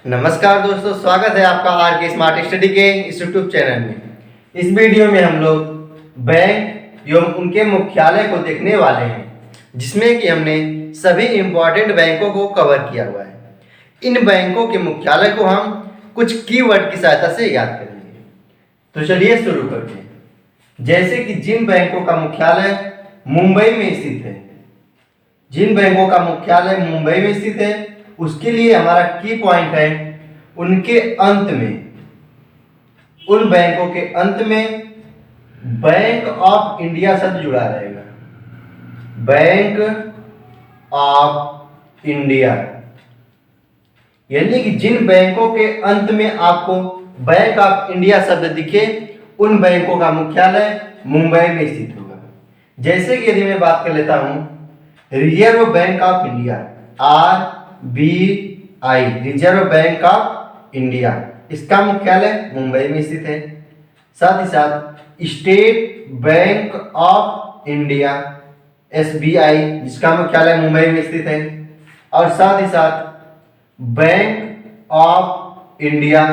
नमस्कार दोस्तों, स्वागत है आपका आर के स्मार्ट स्टडी के इस यूट्यूब चैनल में। इस वीडियो में हम लोग बैंक एवं उनके मुख्यालय को देखने वाले हैं, जिसमें कि हमने सभी इम्पोर्टेंट बैंकों को कवर किया हुआ है। इन बैंकों के मुख्यालय को हम कुछ कीवर्ड की सहायता से याद करेंगे। तो चलिए शुरू करते हैं। जैसे कि जिन बैंकों का मुख्यालय मुंबई में स्थित है, जिन बैंकों का मुख्यालय मुंबई में स्थित है, उसके लिए हमारा की पॉइंट है उनके अंत में, उन बैंकों के अंत में बैंक ऑफ इंडिया शब्द जुड़ा रहेगा। बैंक ऑफ इंडिया, यानी कि जिन बैंकों के अंत में आपको बैंक ऑफ इंडिया शब्द दिखे, उन बैंकों का मुख्यालय मुंबई में स्थित होगा। जैसे कि यदि मैं बात कर लेता हूं reserve Bank of India, RBI, reserve Bank of India, इसका मुख्यालय मुंबई में स्थित है। साथ ही साथ state Bank of India, SBI, जिसका मुख्यालय मुंबई में स्थित है। और साथ ही साथ बैंक ऑफ इंडिया,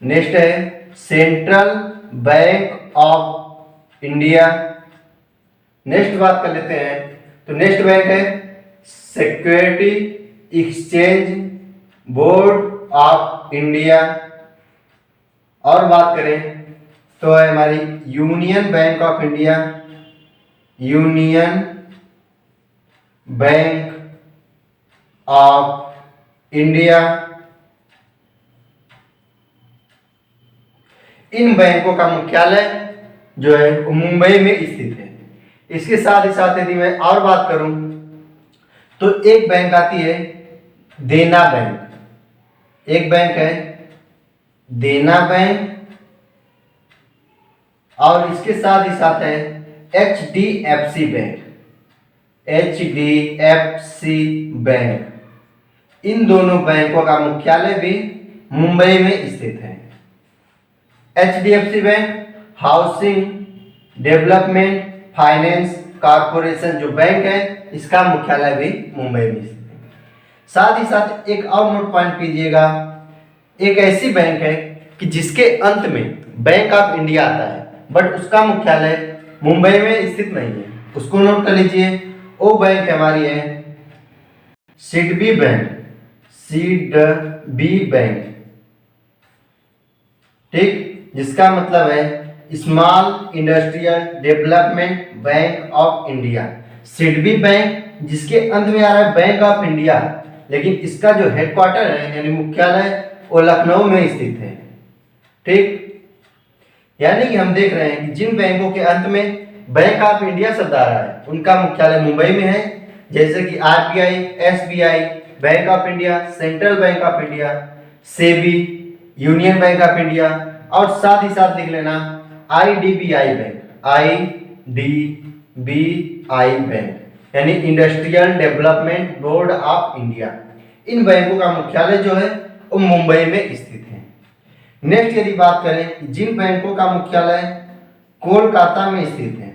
नेक्स्ट है Central Bank of India. Next बात कर लेते हैं, तो नेक्स्ट बैंक है Security Exchange Board of India. और बात करें तो है हमारी Union Bank of India, Union Bank of India. इन बैंकों का मुख्यालय जो है वो मुंबई में स्थित है। इसके साथ ही साथ यदि मैं और बात करूं तो एक बैंक आती है देना बैंक, एक बैंक है देना बैंक, और इसके साथ ही साथ है HDFC बैंक, HDFC बैंक। इन दोनों बैंकों का मुख्यालय भी मुंबई में स्थित है। HDFC bank housing development finance corporation जो बैंक है, इसका मुख्यालय भी मुंबई में स्थित है। साथ ही साथ एक और नोट पॉइंट कीजिएगा, एक ऐसी बैंक है कि जिसके अंत में बैंक ऑफ इंडिया आता है, बट उसका मुख्यालय मुंबई में स्थित नहीं है। उसको नोट कर लीजिए। वो बैंक हमारी है सिडबी बैंक, सिडबी बैंक, ठीक, जिसका मतलब है small industrial development bank of India. SIDBI bank जिसके अंत में आ रहा है बैंक ऑफ इंडिया, लेकिन इसका जो हेडक्वार्टर है यानी मुख्यालय वो लखनऊ में स्थित है, ठीक। यानी कि हम देख रहे हैं कि जिन बैंकों के अंत में बैंक ऑफ इंडिया शब्द आ रहा है, उनका मुख्यालय मुंबई में है। जैसे कि RBI, SBI, Bank of India, Central Bank of India, SEBI, Union Bank of India, और साथ ही साथ लिख लेना IDBI बैंक, IDBI बैंक, यानी Industrial Development Board of India. इन बैंकों का मुख्यालय जो है वो मुंबई में स्थित है। नेक्स्ट यदि बात करें जिन बैंकों का मुख्यालय कोलकाता में स्थित है,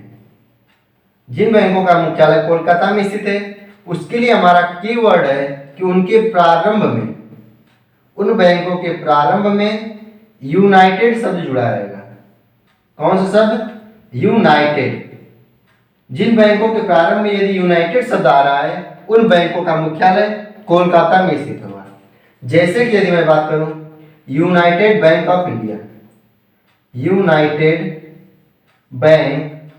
जिन बैंकों का मुख्यालय कोलकाता में स्थित है, उसके लिए हमारा कीवर्ड है कि उनके प्रारंभ में, उन बैंकों के प्रारंभ में यूनाइटेड शब्द जुड़ा रहेगा। कौन सा शब्द? यूनाइटेड। जिन बैंकों के प्रारंभ में यदि यूनाइटेड शब्द आ रहा है, उन बैंकों का मुख्यालय कोलकाता में स्थित होगा। जैसे कि यदि मैं बात करूं United bank of India, United bank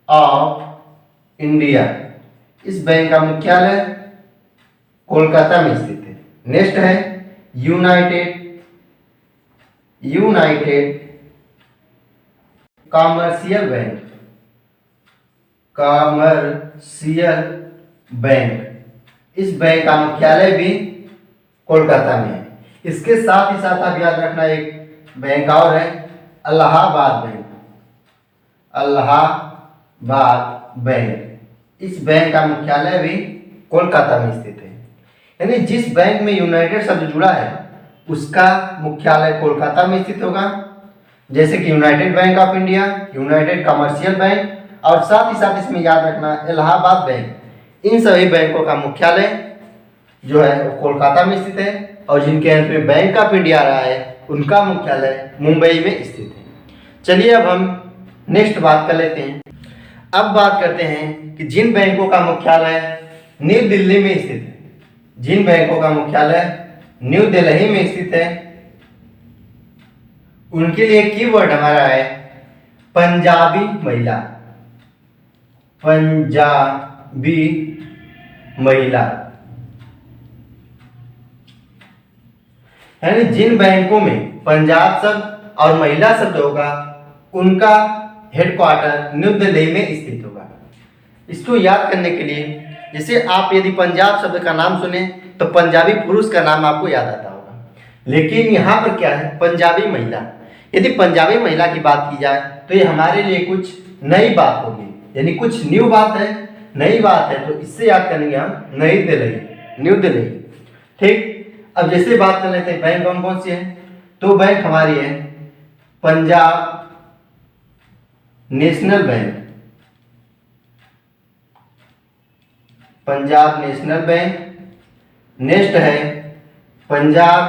of India, इस बैंक का मुख्यालय कोलकाता में स्थित है। नेक्स्ट है United commercial bank, commercial bank, इस बैंक का मुख्यालय भी कोलकाता में है। इसके साथ ही साथ आप याद रखना एक बैंक और है इलाहाबाद बैंक, इलाहाबाद बैंक, इस बैंक का मुख्यालय भी कोलकाता में स्थित है। यानी जिस बैंक में यूनाइटेड शब्द जुड़ा है उसका मुख्यालय कोलकाता में स्थित होगा। जैसे कि United bank of India, United commercial bank, और साथ ही साथ इसमें याद रखना इलाहाबाद बैंक। इन सभी बैंकों का मुख्यालय जो है वो कोलकाता में स्थित है, और जिनके अंत में बैंक ऑफ इंडिया रहा है उनका मुख्यालय मुंबई में स्थित है। चलिए अब हम नेक्स्ट बात कर लेते हैं। अब बात करते हैं कि जिन बैंकों का मुख्यालय न्यू दिल्ली में स्थित है, जिन बैंकों का मुख्यालय न्यू दिल्ली में स्थित है, उनके लिए कीवर्ड हमारा है पंजाबी महिला। पंजाबी महिला, यानी जिन बैंकों में पंजाब शब्द और महिला शब्द होगा उनका हेडक्वार्टर न्यू दिल्ली में स्थित होगा। इसको याद करने के लिए, जैसे आप यदि पंजाब शब्द का नाम सुने तो पंजाबी पुरुष का नाम आपको याद आता होगा, लेकिन यहाँ पर क्या है, पंजाबी महिला। यदि पंजाबी महिला की बात की जाए तो ये हमारे लिए कुछ नई बात होगी, यानी कुछ न्यू बात है, नई बात है, तो इससे याद करेंगे हम नई दिल्ली, न्यू दिल्ली। ठीक, अब जैसे बात कर लेते हैं बैंक कौन कौन सी है, तो बैंक हमारी है Punjab National Bank, Punjab National Bank. Next है Punjab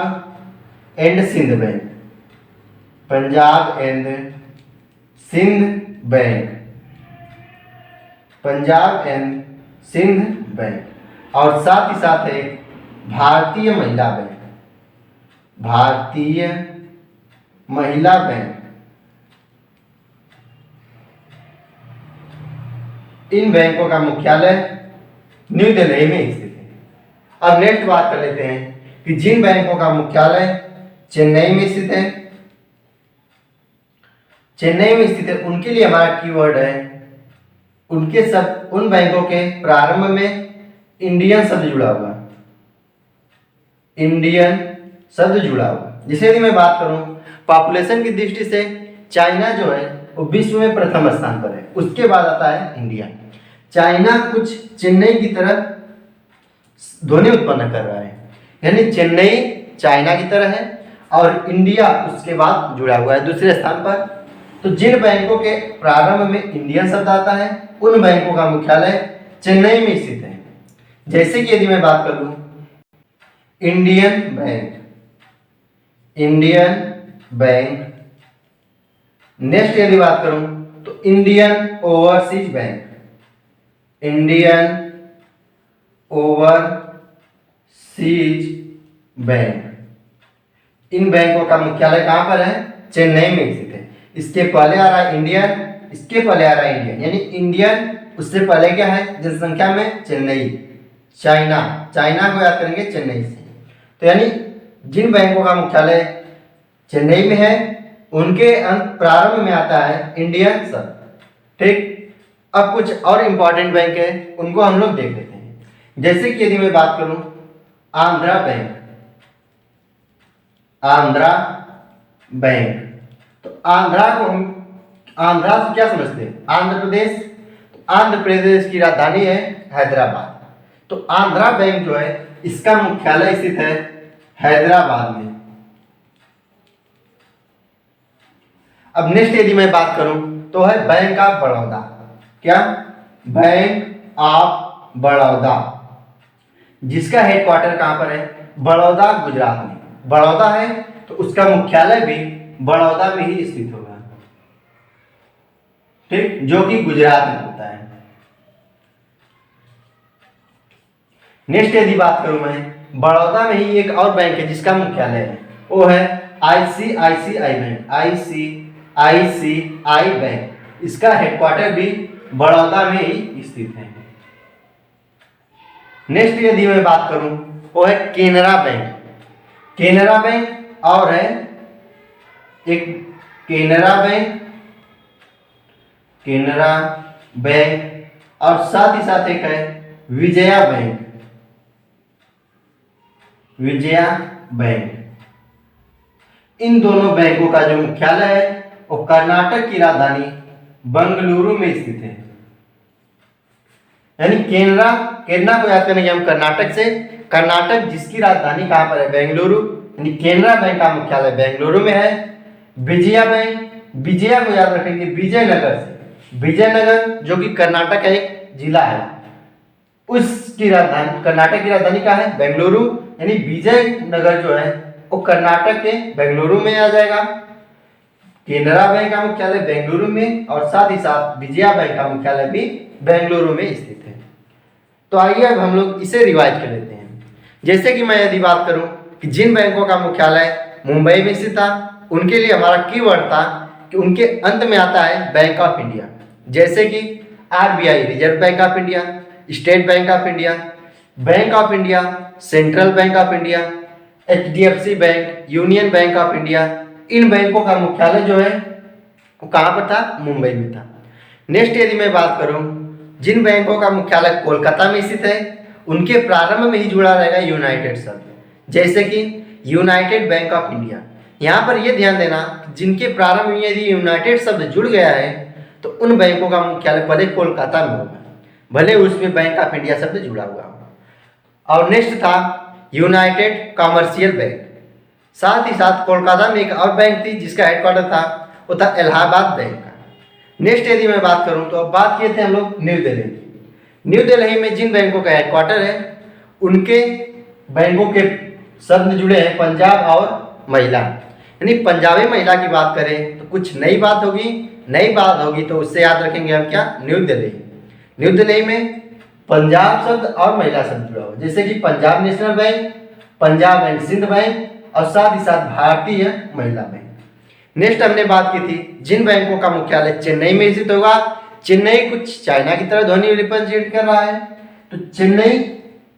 and Sindh Bank, Punjab and Sindh Bank, Punjab and Sindh Bank. और साथ ही साथ है भारतीय महिला बैंक, भारतीय महिला बैंक। इन बैंकों का मुख्यालय न्यू दिल्ली में स्थित है। अब नेक्स्ट बात कर लेते हैं कि जिन बैंकों का मुख्यालय चेन्नई में स्थित है, चेन्नई में स्थित है, उनके लिए हमारा कीवर्ड है उनके सब, उन बैंकों के प्रारंभ में इंडियन शब्द जुड़ा हुआ, इंडियन शब्द जुड़ा हुआ। जैसे यदि मैं बात करूं पॉपुलेशन की दृष्टि से चाइना जो है वो विश्व में प्रथम स्थान पर है, उसके बाद आता है इंडिया। चाइना कुछ चेन्नई की तरह ध्वनि उत्पन्न कर रहा है, यानी चेन्नई चाइना की तरह है और इंडिया उसके बाद जुड़ा हुआ है दूसरे स्थान पर। तो जिन बैंकों के प्रारंभ में इंडियन शब्द आता है उन बैंकों का मुख्यालय चेन्नई में स्थित है। जैसे कि यदि मैं बात करूं Indian Bank, Indian Bank. Next यदि बात करूं तो Indian Overseas Bank, Indian Overseas Bank. इन बैंकों का मुख्यालय कहां पर है, चेन्नई में स्थित है। इसके पहले आ रहा है इंडियन, इसके पहले आ रहा है इंडियन, यानी इंडियन उससे पहले क्या है जनसंख्या में चेन्नई, चाइना, चाइना को याद करेंगे चेन्नई से। तो यानी जिन बैंकों का मुख्यालय चेन्नई में है उनके अंत प्रारंभ में आता है इंडियन शब्द। ठीक, अब कुछ और इंपॉर्टेंट बैंक है उनको हम लोग देख लेते हैं। जैसे कि यदि मैं बात करूं आंध्रा बैंक, आंध्रा बैंक। तो आंध्रा को हम आंध्रा से क्या समझते हैं, आंध्र प्रदेश। तो आंध्र प्रदेश की राजधानी है हैदराबाद। तो आंध्रा बैंक जो है इसका मुख्यालय स्थित है हैदराबाद में। अब नेक्स्ट यदि मैं बात करूं तो है बैंक ऑफ बड़ौदा। क्या, बैंक ऑफ बड़ौदा, जिसका हेडक्वार्टर कहां पर है, बड़ौदा गुजरात में। बड़ौदा है तो उसका मुख्यालय भी बड़ौदा में ही स्थित होगा। ठीक, जो कि गुजरात में होता है। नेक्स्ट यदि बात करूं मैं बड़ौदा में ही एक और बैंक है जिसका मुख्यालय है, वो है आईसीआईसीआई बैंक, आईसीआईसीआई बैंक। इसका हेडक्वार्टर भी बड़ौदा में ही स्थित है। नेक्स्ट यदि मैं बात करूं वो है केनरा बैंक। केनरा बैंक और है एक केनरा बैंक, केनरा बैंक, और साथ ही साथ एक है विजया बैंक, विजया बैंक। इन दोनों बैंकों का जो मुख्यालय है वो कर्नाटक की राजधानी बंगलुरु में स्थित है। यानी केनरा, केनरा को याद करेंगे हम कर्नाटक से, कर्नाटक जिसकी राजधानी कहां पर है, बेंगलुरु, यानी केनरा बैंक का मुख्यालय बेंगलुरु में है। विजया बैंक, विजया को याद रखेंगे विजयनगर से, विजयनगर जो कि कर्नाटक का एक जिला है, उसकी राजधानी, कर्नाटक की राजधानी क्या है? बेंगलुरु, यानी विजयनगर जो है वो कर्नाटक के बेंगलुरु में आ जाएगा। केनरा बैंक का मुख्यालय बेंगलुरु में और साथ ही साथ विजया बैंक का मुख्यालय भी बेंगलुरु में स्थित है। तो आइए अब हम लोग इसे रिवाइज कर लेते हैं। जैसे कि मैं यदि बात करूं कि जिन बैंकों का मुख्यालय मुंबई में स्थित था, उनके लिए हमारा कीवर्ड था कि उनके अंत में आता है बैंक ऑफ इंडिया, जैसे कि RBI Reserve Bank of India, State Bank of India, Bank of India, Central Bank of India, HDFC Bank, Union Bank of India. इन बैंकों का मुख्यालय जो है वो कहाँ पर था? मुंबई में था। नेक्स्ट यदि मैं बात करूं जिन बैंकों का मुख्यालय कोलकाता में स्थित है, उनके प्रारंभ में ही जुड़ा रहेगा यूनाइटेड शब्द, जैसे कि यूनाइटेड बैंक ऑफ इंडिया। यहाँ पर यह ध्यान देना जिनके प्रारंभ में यदि यूनाइटेड शब्द जुड़ गया है तो उन बैंकों का मुख्यालय भले कोलकाता में होगा, भले उसमें बैंक ऑफ इंडिया शब्द जुड़ा हुआ हो। और नेक्स्ट था यूनाइटेड कमर्शियल बैंक। साथ ही साथ कोलकाता में एक और बैंक थी जिसका हेडक्वार्टर था, वो था इलाहाबाद बैंक का। नेक्स्ट यदि मैं बात करूं तो अब बात किए थे हम लोग न्यू दिल्ली की। न्यू दिल्ली में जिन बैंकों का हेडक्वार्टर है उनके बैंकों के शब्द जुड़े हैं पंजाब और महिला, यानी पंजाबी महिला की बात करें तो कुछ नई बात होगी तो उससे याद रखेंगे हम क्या? न्यू दिल्ली। न्यू दिल्ली में पंजाब शब्द और महिला शब्द जुड़ा हुआ, जैसे कि Punjab National Bank, Punjab and Sindh Bank और साथ ही साथ भारतीय महिला बैंक। नेक्स्ट हमने बात की थी जिन बैंकों का मुख्यालय चेन्नई में स्थित होगा। चेन्नई कुछ चाइना की तरह ध्वनि रिप्रेजेंट कर रहा है, तो चेन्नई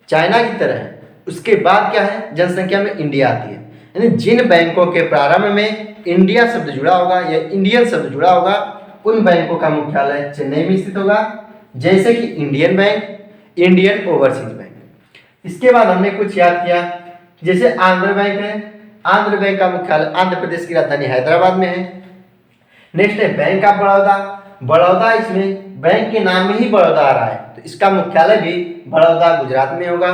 चाइना की तरह है। उसके बाद क्या है? जनसंख्या में इंडिया आती है, यानी जिन बैंकों के प्रारंभ में इंडिया शब्द जुड़ा होगा या इंडियन शब्द जुड़ा होगा उन बैंकों का मुख्यालय चेन्नई में स्थित होगा, जैसे कि Indian Bank, Indian Overseas bank. इसके बाद हमने कुछ याद किया, जैसे आंध्र बैंक है। आंध्र बैंक का मुख्यालय आंध्र प्रदेश की राजधानी हैदराबाद में है। नेक्स्ट है बैंक ऑफ बड़ौदा। बड़ौदा, इसमें बैंक के नाम में ही बड़ौदा आ रहा है तो इसका मुख्यालय भी बड़ौदा गुजरात में होगा।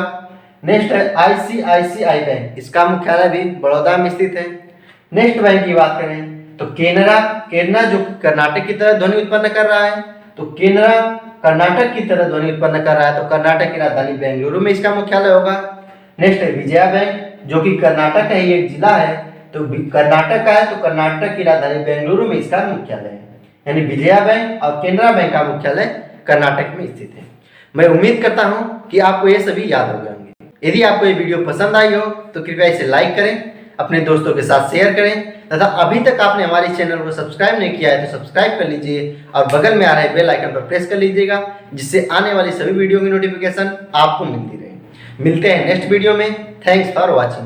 नेक्स्ट है आईसीआईसीआई बैंक, इसका मुख्यालय भी बड़ौदा में स्थित है। नेक्स्ट बैंक की बात करें तो केनरा जो कर्नाटक की तरह ध्वनि उत्पन्न कर रहा है, तो केनरा कर्नाटक की तरह ध्वनि उत्पन्न कर रहा है तो कर्नाटक की राजधानी बेंगलुरु में इसका मुख्यालय होगा। नेक्स्ट है विजया बैंक, जो कि कर्नाटक का ही एक जिला है, तो कर्नाटक का है तो कर्नाटक की राजधानी बेंगलुरु में इसका मुख्यालय है, यानी विजया बैंक और केनरा बैंक का मुख्यालय कर्नाटक में स्थित है। मैं उम्मीद करता हूं कि आपको ये सभी याद हो जाएंगे। यदि आपको ये वीडियो पसंद आई हो तो कृपया इसे लाइक करें, अपने दोस्तों के साथ शेयर करें तथा अभी तक आपने हमारे चैनल को सब्सक्राइब नहीं किया है तो सब्सक्राइब कर लीजिए और बगल में आ रहे बेल आइकन पर प्रेस कर लीजिएगा, जिससे आने वाली सभी वीडियो की नोटिफिकेशन आपको मिलती रहे। मिलते हैं नेक्स्ट वीडियो में। Thanks for watching.